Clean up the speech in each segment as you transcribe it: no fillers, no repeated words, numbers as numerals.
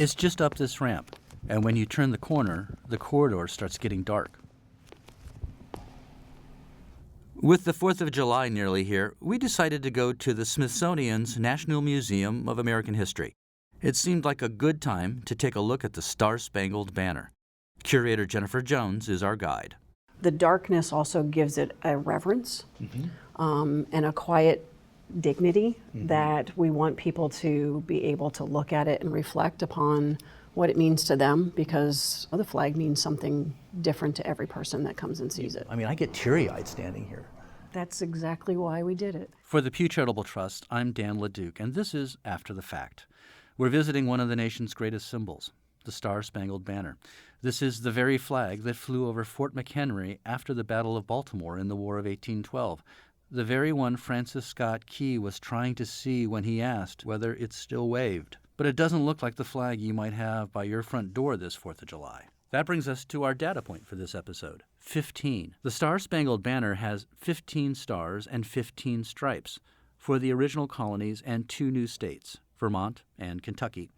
It's just up this ramp, and when you turn the corner, the corridor starts getting dark. With the 4th of July nearly here, we decided to go to the Smithsonian's National Museum of American History. It seemed like a good time to take a look at the Star-Spangled Banner. Curator Jennifer Jones is our guide. The darkness also gives it a reverence and a quiet dignity that we want people to be able to look at it and reflect upon what it means to them, because the flag means something different to every person that comes and sees it. I mean, I get teary-eyed standing here. That's exactly why we did it. For the Pew Charitable Trust, I'm Dan LeDuc, and this is After the Fact. We're visiting one of the nation's greatest symbols, the Star-Spangled Banner. This is the very flag that flew over Fort McHenry after the Battle of Baltimore in the War of 1812. The very one Francis Scott Key was trying to see when he asked whether it still waved. But it doesn't look like the flag you might have by your front door this 4th of July. That brings us to our data point for this episode, 15. The Star-Spangled Banner has 15 stars and 15 stripes for the original colonies and 2 new states, Vermont and Kentucky.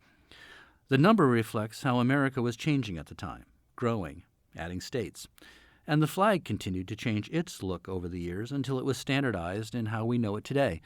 The number reflects how America was changing at the time, growing, adding states. And the flag continued to change its look over the years until it was standardized in how we know it today.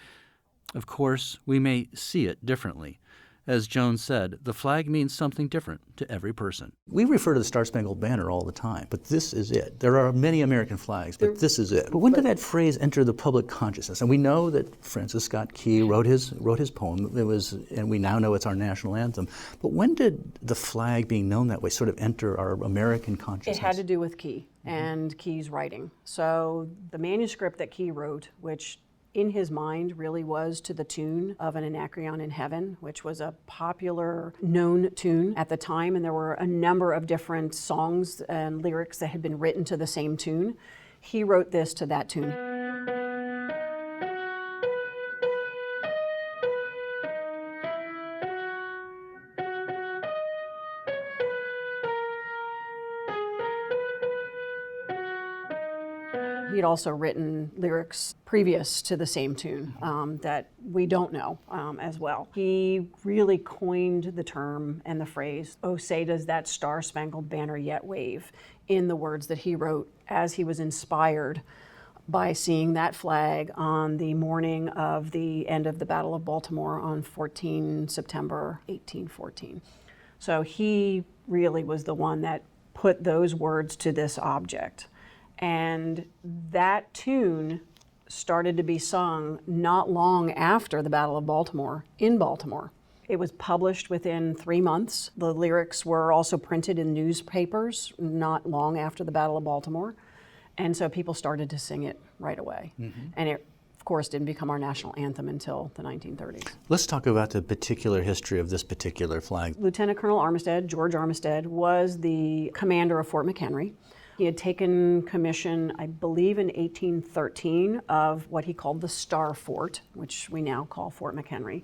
Of course, we may see it differently. As Jones said, the flag means something different to every person. We refer to the Star-Spangled Banner all the time, but this is it. There are many American flags, but this is it. But when did that phrase enter the public consciousness? And we know that Francis Scott Key wrote his poem. And we now know it's our national anthem. But when did the flag being known that way sort of enter our American consciousness? It had to do with Key and Key's writing. So the manuscript that Key wrote, which in his mind really was to the tune of an Anacreon in Heaven, which was a popular known tune at the time, and there were a number of different songs and lyrics that had been written to the same tune. He wrote this to that tune. He had also written lyrics previous to the same tune that we don't know as well. He really coined the term and the phrase, "Oh, say does that star-spangled banner yet wave," in the words that he wrote as he was inspired by seeing that flag on the morning of the end of the Battle of Baltimore on 14 September 1814. So he really was the one that put those words to this object. And that tune started to be sung not long after the Battle of Baltimore in Baltimore. It was published within 3 months. The lyrics were also printed in newspapers not long after the Battle of Baltimore. And so people started to sing it right away. And it, of course, didn't become our national anthem until the 1930s. Let's talk about the particular history of this particular flag. Lieutenant Colonel Armistead, George Armistead, was the commander of Fort McHenry. He had taken commission, I believe, in 1813 of what he called the Star Fort, which we now call Fort McHenry.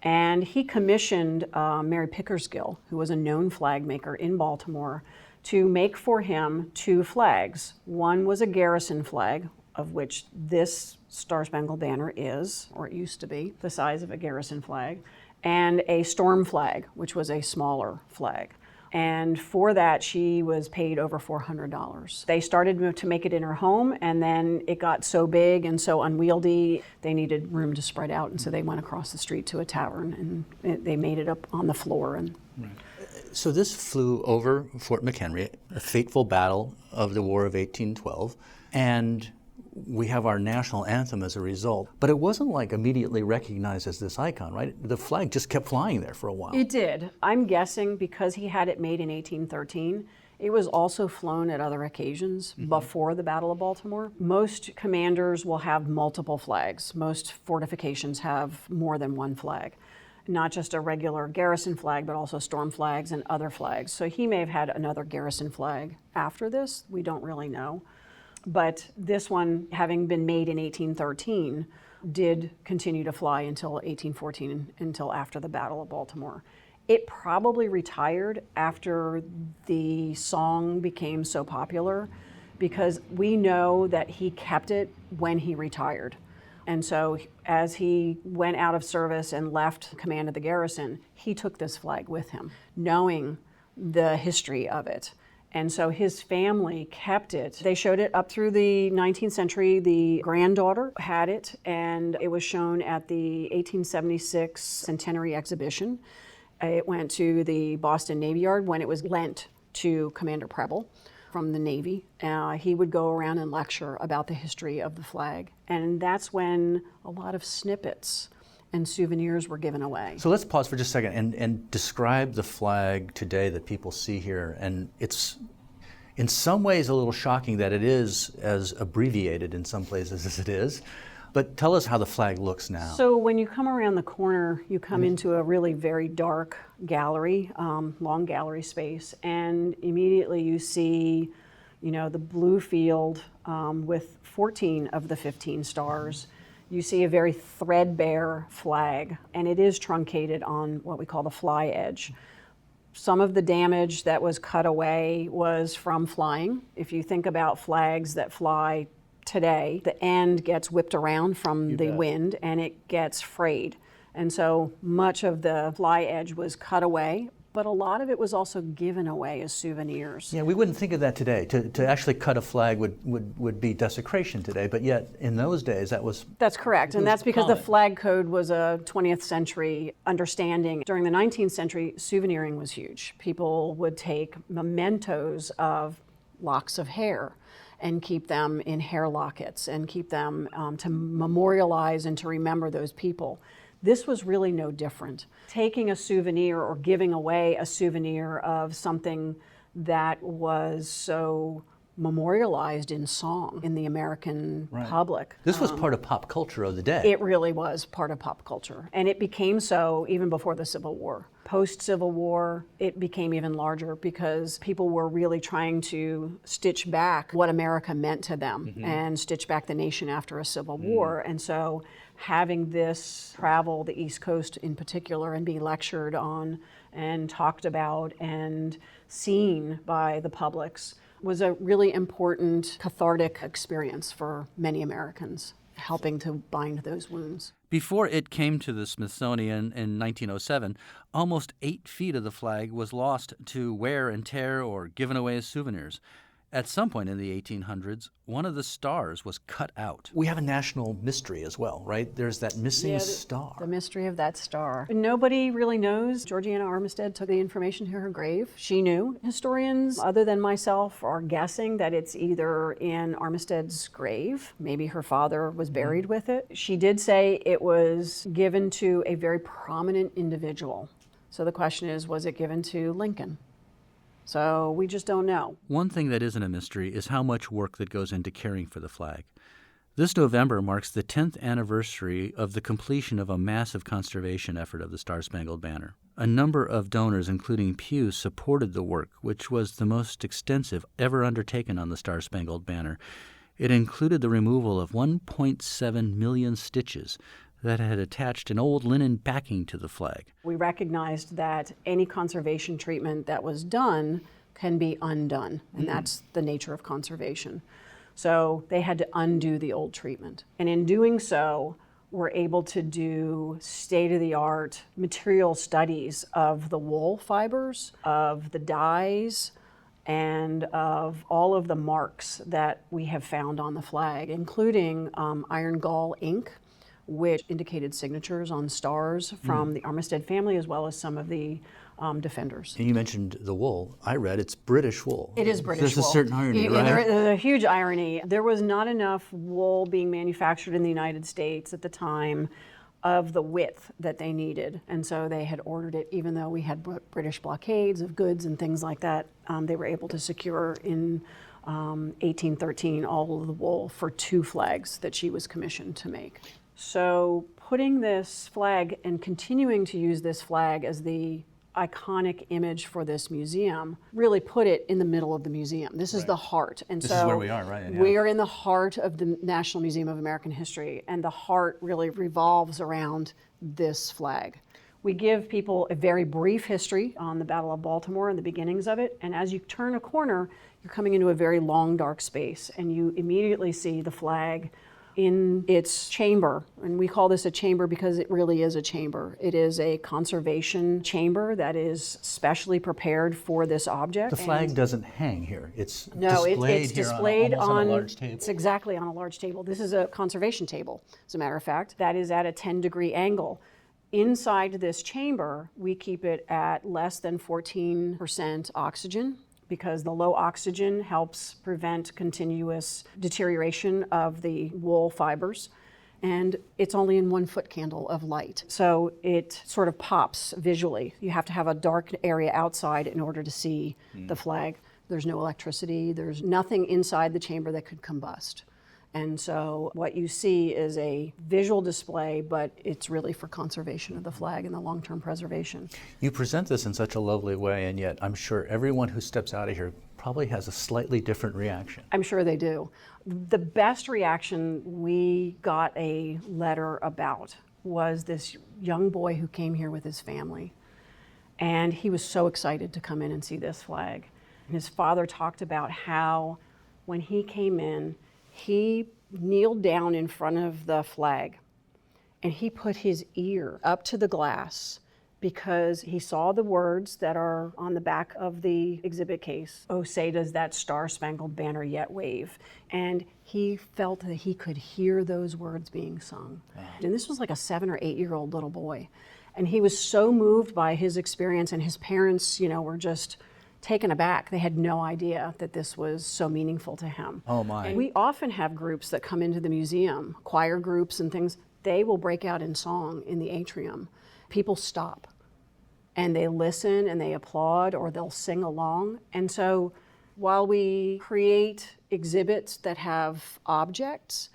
And he commissioned Mary Pickersgill, who was a known flag maker in Baltimore, to make for him 2 flags. One was a garrison flag, of which this Star-Spangled Banner is, or it used to be, the size of a garrison flag, and a storm flag, which was a smaller flag. And for that, she was paid over $400. They started to make it in her home, and then it got so big and so unwieldy, they needed room to spread out, and so they went across the street to a tavern, and they made it up on the floor. And So this flew over Fort McHenry, a fateful battle of the War of 1812, and we have our national anthem as a result. But it wasn't like immediately recognized as this icon, right? The flag just kept flying there for a while. It did. I'm guessing because he had it made in 1813, it was also flown at other occasions before the Battle of Baltimore. Most commanders will have multiple flags. Most fortifications have more than one flag. Not just a regular garrison flag, but also storm flags and other flags. So he may have had another garrison flag after this. We don't really know. But this one, having been made in 1813, did continue to fly until 1814, until after the Battle of Baltimore. It probably retired after the song became so popular, because we know that he kept it when he retired. And so as he went out of service and left command of the garrison, he took this flag with him, knowing the history of it. And so his family kept it. They showed it up through the 19th century. The granddaughter had it, and it was shown at the 1876 Centenary Exhibition. It went to the Boston Navy Yard when it was lent to Commander Preble from the Navy. He would go around and lecture about the history of the flag. And that's when a lot of snippets and souvenirs were given away. So let's pause for just a second and describe the flag today that people see here. And it's in some ways a little shocking that it is as abbreviated in some places as it is. But tell us how the flag looks now. So when you come around the corner, you come into a really very dark gallery, long gallery space, and immediately you see, the blue field with 14 of the 15 stars. You see a very threadbare flag, and it is truncated on what we call the fly edge. Some of the damage that was cut away was from flying. If you think about flags that fly today, the end gets whipped around from the wind and it gets frayed. And so much of the fly edge was cut away, but a lot of it was also given away as souvenirs. Yeah, we wouldn't think of that today. To actually cut a flag would be desecration today, but yet in those days That's correct, and that's because common. the flag code was a 20th century understanding. During the 19th century, souveniring was huge. People would take mementos of locks of hair and keep them in hair lockets and keep them to memorialize and to remember those people. This was really no different. Taking a souvenir or giving away a souvenir of something that was so memorialized in song in the American public. This was part of pop culture of the day. It really was part of pop culture. And it became so even before the Civil War. Post-Civil War, it became even larger because people were really trying to stitch back what America meant to them and stitch back the nation after a Civil War. And so having this travel the East Coast in particular and be lectured on and talked about and seen by the publics was a really important cathartic experience for many Americans, helping to bind those wounds. Before it came to the Smithsonian in 1907, almost 8 feet of the flag was lost to wear and tear or given away as souvenirs. At some point in the 1800s, one of the stars was cut out. We have a national mystery as well, right? There's that missing star. The mystery of that star. Nobody really knows. Georgiana Armistead took the information to her grave. She knew. Historians, other than myself, are guessing that it's either in Armistead's grave. Maybe her father was buried with it. She did say it was given to a very prominent individual. So the question is, was it given to Lincoln? So we just don't know. One thing that isn't a mystery is how much work that goes into caring for the flag. This November marks the 10th anniversary of the completion of a massive conservation effort of the Star-Spangled Banner. A number of donors, including Pew, supported the work, which was the most extensive ever undertaken on the Star-Spangled Banner. It included the removal of 1.7 million stitches that had attached an old linen backing to the flag. We recognized that any conservation treatment that was done can be undone, and that's the nature of conservation. So they had to undo the old treatment. And in doing so, we're able to do state-of-the-art material studies of the wool fibers, of the dyes, and of all of the marks that we have found on the flag, including iron gall ink, which indicated signatures on stars from the Armistead family as well as some of the defenders. And you mentioned the wool. I read it's British wool. It is British wool. There's a certain irony, right? There's a huge irony. There was not enough wool being manufactured in the United States at the time of the width that they needed. And so they had ordered it, even though we had British blockades of goods and things like that. They were able to secure in 1813 all of the wool for 2 flags that she was commissioned to make. So putting this flag and continuing to use this flag as the iconic image for this museum really put it in the middle of the museum. This is the heart. And This so is where we are, right? Yeah. we are in the heart of the National Museum of American History, and the heart really revolves around this flag. We give people a very brief history on the Battle of Baltimore and the beginnings of it, and as you turn a corner, you're coming into a very long, dark space, and you immediately see the flag in its chamber, and we call this a chamber because it really is a chamber. It is a conservation chamber that is specially prepared for this object. The flag doesn't hang here. It's it's displayed here displayed almost on a large table. It's exactly on a large table. This is a conservation table, as a matter of fact, that is at a 10-degree angle. Inside this chamber, we keep it at less than 14% oxygen, because the low oxygen helps prevent continuous deterioration of the wool fibers. And it's only in 1 foot candle of light. So it sort of pops visually. You have to have a dark area outside in order to see the flag. There's no electricity. There's nothing inside the chamber that could combust. And so what you see is a visual display, but it's really for conservation of the flag and the long-term preservation. You present this in such a lovely way, and yet I'm sure everyone who steps out of here probably has a slightly different reaction. I'm sure they do. The best reaction we got a letter about was this young boy who came here with his family. And he was so excited to come in and see this flag. And his father talked about how when he came in, he kneeled down in front of the flag and he put his ear up to the glass because he saw the words that are on the back of the exhibit case. "Oh, say does that Star-Spangled Banner yet wave?" And he felt that he could hear those words being sung. Wow. And this was like a 7 or 8-year-old little boy. And he was so moved by his experience, and his parents, were just taken aback. They had no idea that this was so meaningful to him. Oh my. And we often have groups that come into the museum, choir groups and things. They will break out in song in the atrium. People stop and they listen and they applaud, or they'll sing along. And so while we create exhibits that have objects,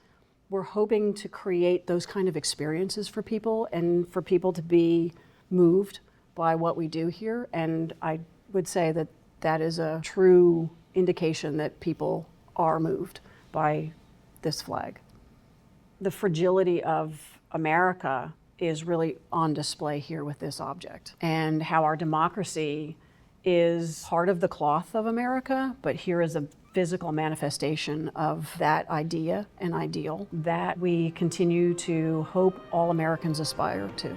we're hoping to create those kind of experiences for people and for people to be moved by what we do here. And I would say that that is a true indication that people are moved by this flag. The fragility of America is really on display here with this object, and how our democracy is part of the cloth of America, but here is a physical manifestation of that idea and ideal that we continue to hope all Americans aspire to.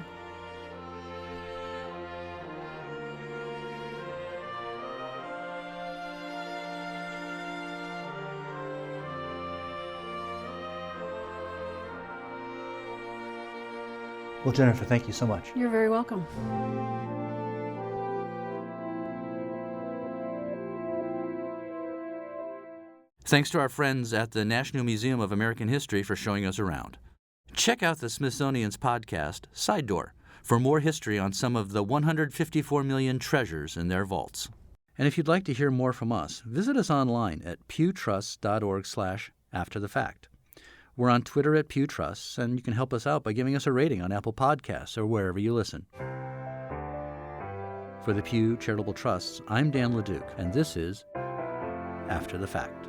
Well, Jennifer, thank you so much. You're very welcome. Thanks to our friends at the National Museum of American History for showing us around. Check out the Smithsonian's podcast, Side Door, for more history on some of the 154 million treasures in their vaults. And if you'd like to hear more from us, visit us online at pewtrust.org/afterthefact. We're on Twitter at Pew Trusts, and you can help us out by giving us a rating on Apple Podcasts or wherever you listen. For the Pew Charitable Trusts, I'm Dan LeDuc, and this is After the Fact.